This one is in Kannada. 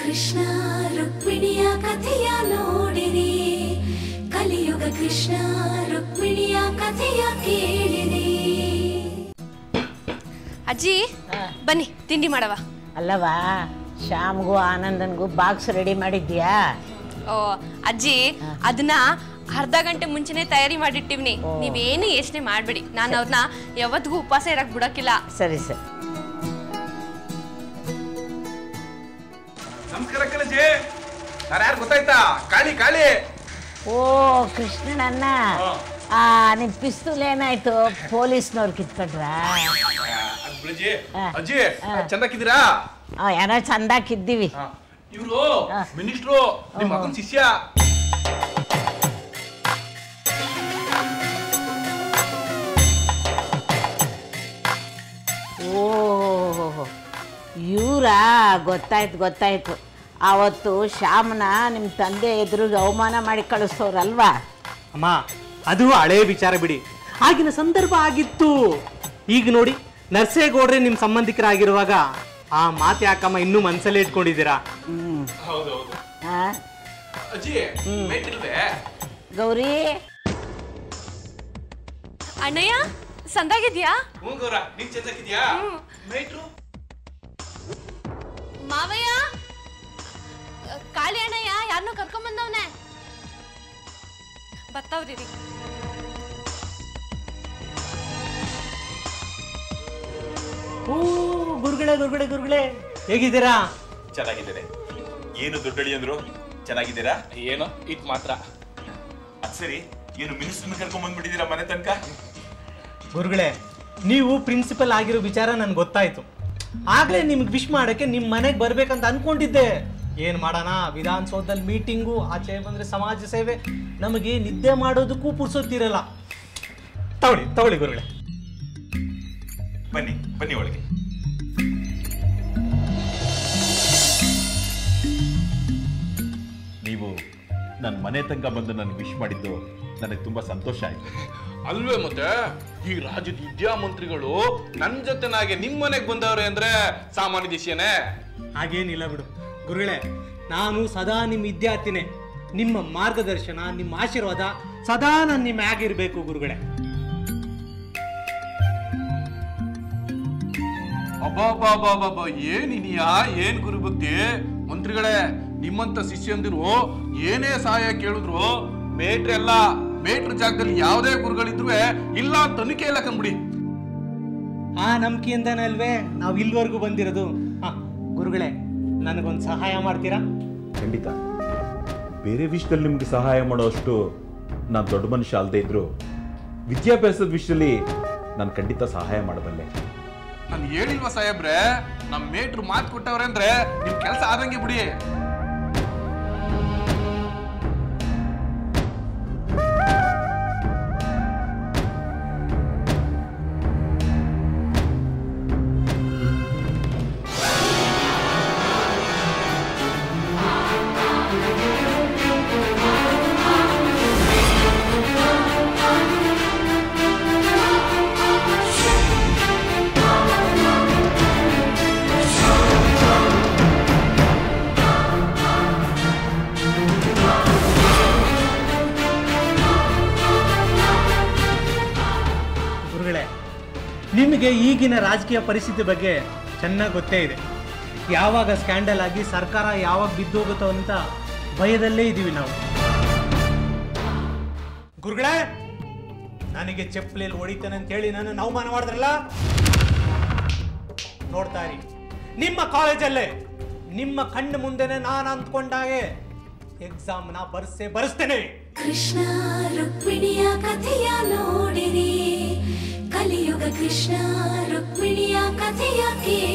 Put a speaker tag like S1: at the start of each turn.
S1: ಕೃಷ್ಣ ರುಕ್ಮಿಣಿಯ ಕಥೆಯ ನೋಡಿರಿ, ಕಲಿಯುಗ ಕೃಷ್ಣ ರುಕ್ಮಿಣಿಯ ಕಥೆಯ ಕೇಳಿರಿ.
S2: ಅಜ್ಜಿ ಬನ್ನಿ ತಿಂಡಿ ಮಾಡವ.
S3: ಅಲ್ಲವಾ ಶ್ಯಾಮ್ಗೂ ಆನಂದನ್ಗೂ ಬಾಕ್ಸ್ ರೆಡಿ ಮಾಡಿದ್ಯಾ?
S2: ಓ ಅಜ್ಜಿ ಅದನ್ನ ಅರ್ಧ ಗಂಟೆ ಮುಂಚೆನೆ ತಯಾರಿ ಮಾಡಿಟ್ಟಿವ್ನಿ. ನೀವೇನು ಯೋಚನೆ ಮಾಡ್ಬೇಡಿ, ನಾನು ಅವ್ರನ್ನ ಯಾವತ್ತಿಗೂ ಉಪವಾಸ ಇರಕ್ ಬಿಡಕ್ಕಿಲ್ಲ.
S3: ಸರಿ ಸರಿ.
S4: ನಮಸ್ಕಾರ ಕಣಜಿ, ನಾನು ಯಾರು ಗೊತ್ತಾಯ್ತಾ? ಕಾಳಿ ಕಾಳಿ.
S3: ಓ ಕೃಷ್ಣಣ್ಣ, ನಿಮ್ ಪಿಸ್ತೂಲ್ ಏನಾಯ್ತು? ಪೊಲೀಸ್ನವ್ರು ಕಿತ್ಕೊಂಡ್ರ?
S4: ಅಜ್ಜಿ ಚಂದಾಕಿದ್ದೀರಾ?
S3: ಏನೋ ಚಂದಾಕಿದ್ದೀವಿ.
S4: ಇವ್ರು ಮಿನಿಸ್ಟ್ರು, ನಿಮ್ಮ ಮಗನ ಶಿಷ್ಯ.
S3: ಓ ಇವರ ಗೊತ್ತಾಯ್ತು ಗೊತ್ತಾಯ್ತು. ಆವತ್ತು ಶ್ಯಾಮ್ನ ನಿಮ್ಮ ತಂದೆ ಎದುರಿಗೆ ಅವಮಾನ ಮಾಡಿ ಕಳಿಸ್ತವ್ರಲ್ವಾ?
S5: ಅಮ್ಮ ಅದು ಹಳೇ ವಿಚಾರ ಬಿಡಿ, ಆಗಿನ ಸಂದರ್ಭ ಆಗಿತ್ತು. ಈಗ ನೋಡಿ ನರ್ಸೇಗೌಡ್ರೆ ನಿಮ್ಮ ಸಂಬಂಧಿಕರಾಗಿರುವಾಗ ಆ ಮಾತು ಯಾಕಮ್ಮ ಇನ್ನೂ ಮನಸ್ಸಲ್ಲೇ ಇಟ್ಕೊಂಡಿದ್ದೀರಾ?
S3: ಗೌರಿ
S2: ಅಣ್ಣಯ್ಯ ಸಂದಾಗಿದ್ಯಾ? ಮಾವಯ್ಯ ಕಾಳಿ ಅಣ್ಣಯ್ಯ ಯಾರನ್ನೋ ಕರ್ಕೊಂಡ್ ಬಂದವನೆ. ಬತ್ತವ್ರಿ.
S5: ಓ ಗುರುಗಳೇ ಗುರುಗಳೇ ಗುರುಗಳೇ, ಹೇಗಿದ್ದೀರಾ?
S6: ಚೆನ್ನಾಗಿದ್ದೇನೆ. ಏನು ದೊಡ್ಡಳಿ ಅಂದ್ರು? ಚೆನ್ನಾಗಿದ್ದೀರಾ?
S4: ಏನೋ ಇಟ್ ಮಾತ್ರ.
S6: ಅದ್ ಸರಿ, ಏನು ಮಿನಿಸ್ಟರ್ನ ಕರ್ಕೊಂಡ್ ಬಂದ್ಬಿಟ್ಟಿದ್ದೀರಾ ಮನೆ ತನಕ?
S5: ಗುರುಗಳೇ, ನೀವು ಪ್ರಿನ್ಸಿಪಲ್ ಆಗಿರೋ ವಿಚಾರ ನನ್ಗೆ ಗೊತ್ತಾಯ್ತು. ಆಗ್ಲೇ ನಿಮ್ಗೆ ವಿಶ್ ಮಾಡಕ್ಕೆ ನಿಮ್ಮ ಮನೆಗೆ ಬರ್ಬೇಕಂತ ಅನ್ಕೊಂಡಿದ್ದೆ. ಏನ್ ಮಾಡೋಣ, ವಿಧಾನಸೌಧದಲ್ಲಿ ಮೀಟಿಂಗು, ಆಚೆ ಬಂದ್ರೆ ಸಮಾಜ ಸೇವೆ, ನಮಗೆ ನಿದ್ದೆ ಮಾಡೋದಕ್ಕೂ ಪುರ್ಸೊತ್ತಿರಲ್ಲ. ತಗೊಳ್ಳಿ ತಗೊಳ್ಳಿ ಗುರುಗಳೇ.
S6: ಬನ್ನಿ ಬನ್ನಿ ಒಳಗೆ. ನೀವು ನನ್ನ ಮನೆ ತನಕ ಬಂದು ನನಗೆ ವಿಶ್ ಮಾಡಿದ್ದು ನನಗೆ ತುಂಬಾ ಸಂತೋಷ ಆಯ್ತು.
S4: ಅಲ್ವೇ ಮತ್ತೆ ಈ ರಾಜ್ಯದ ವಿದ್ಯಾಮಂತ್ರಿಗಳು ನನ್ನ ಜೊತೆನಾಗೆ ನಿಮ್ಮ ಮನೆಗೆ ಬಂದವ್ರೆ ಅಂದ್ರೆ ಸಾಮಾನ್ಯ ವಿಷಯನೇ.
S5: ಹಾಗೇನಿಲ್ಲ ಬಿಡು ಗುರುಗಳೇ, ನಾನು ಸದಾ ನಿಮ್ಮ ವಿದ್ಯಾರ್ಥಿನೇ. ನಿಮ್ಮ ಮಾರ್ಗದರ್ಶನ, ನಿಮ್ಮ ಆಶೀರ್ವಾದ ಸದಾ ನಾನು ನಿಮ್ಮ ಆಗಿರ್ಬೇಕು ಗುರುಗಳೇ.
S4: ಅಬ್ಬಾ ಏನಿನಿಯಾ, ಏನ್ ಗುರುಭಕ್ತಿ. ಮಂತ್ರಿಗಳೇ, ನಿಮ್ಮಂತ ಶಿಷ್ಯಂದಿರು ಏನೇ ಸಹಾಯ ಕೇಳಿದ್ರು ಮೇಟ್ರ್ ಎಲ್ಲ ಮೇಟ್ರ್ ಜಾಗದಲ್ಲಿ ಯಾವುದೇ ಗುರುಗಳಿದ್ರು ಇಲ್ಲ ತನಿಖೆ ಇಲ್ಲ ಕಂಬಿಡಿ.
S5: ಆ ನಂಬಿಕೆಯಿಂದನಲ್ವೇ ನಾವು ಇಲ್ವರೆಗೂ ಬಂದಿರೋದು. ಗುರುಗಳೇ, ನನಗೊಂದು ಸಹಾಯ ಮಾಡ್ತೀರಾ?
S6: ಖಂಡಿತ. ಬೇರೆ ವಿಷಯದಲ್ಲಿ ನಿಮ್ಗೆ ಸಹಾಯ ಮಾಡೋಷ್ಟು ನಾನು ದೊಡ್ಡ ಮನುಷ್ಯ ಅಲ್ಲದೆ ಇದ್ರು ವಿದ್ಯಾಭ್ಯಾಸದ ವಿಷಯದಲ್ಲಿ ನಾನು ಖಂಡಿತ ಸಹಾಯ ಮಾಡಬಲ್ಲೆ.
S4: ನಾನು ಹೇಳಿಲ್ವಾ ಸಾಹೇಬ್ರೆ, ನಮ್ಮ ಮೇಟ್ರು ಮಾತು ಕೊಟ್ಟವ್ರೆ ಅಂದ್ರೆ ನಿಮ್ ಕೆಲಸ ಆದಂಗೆ ಬಿಡಿ.
S5: ನಿಮಗೆ ಈಗಿನ ರಾಜಕೀಯ ಪರಿಸ್ಥಿತಿ ಬಗ್ಗೆ ಚೆನ್ನಾಗಿ ಗೊತ್ತೇ ಇದೆ. ಯಾವಾಗ ಸ್ಕ್ಯಾಂಡಲ್ ಆಗಿ ಸರ್ಕಾರ ಯಾವಾಗ ಬಿದ್ದೋಗುತ್ತೋ ಅಂತ ಭಯದಲ್ಲೇ ಇದ್ದೀವಿ ನಾವು. ಗುರುಗಳೇ, ನನಗೆ ಚಪ್ಪಲಿಯಲ್ಲಿ ಹೊಡಿತಾನೆ ಅಂತ ಹೇಳಿ ನಾನು ಅವಮಾನ ಮಾಡಿದ್ರಲ್ಲ, ನೋಡ್ತಾ ಇರಿ. ನಿಮ್ಮ ಕಾಲೇಜಲ್ಲೇ ನಿಮ್ಮ ಕಣ್ಣು ಮುಂದೆನೆ ನಾನು ಅಂದ್ಕೊಂಡಾಗೆ ಎಕ್ಸಾಮ್ನ ಬರೆಸ್ತೇನೆ.
S1: ಕೃಷ್ಣ ರುಕ್ಮಿಣಿಯ ಕಥೆಯ ನೋಡಿರಿ, ಕಲಿಯುಗ ಕೃಷ್ಣ ರುಕ್ಮಿಣಿಯ ಕಥೆಯ ಕೇಳಿ.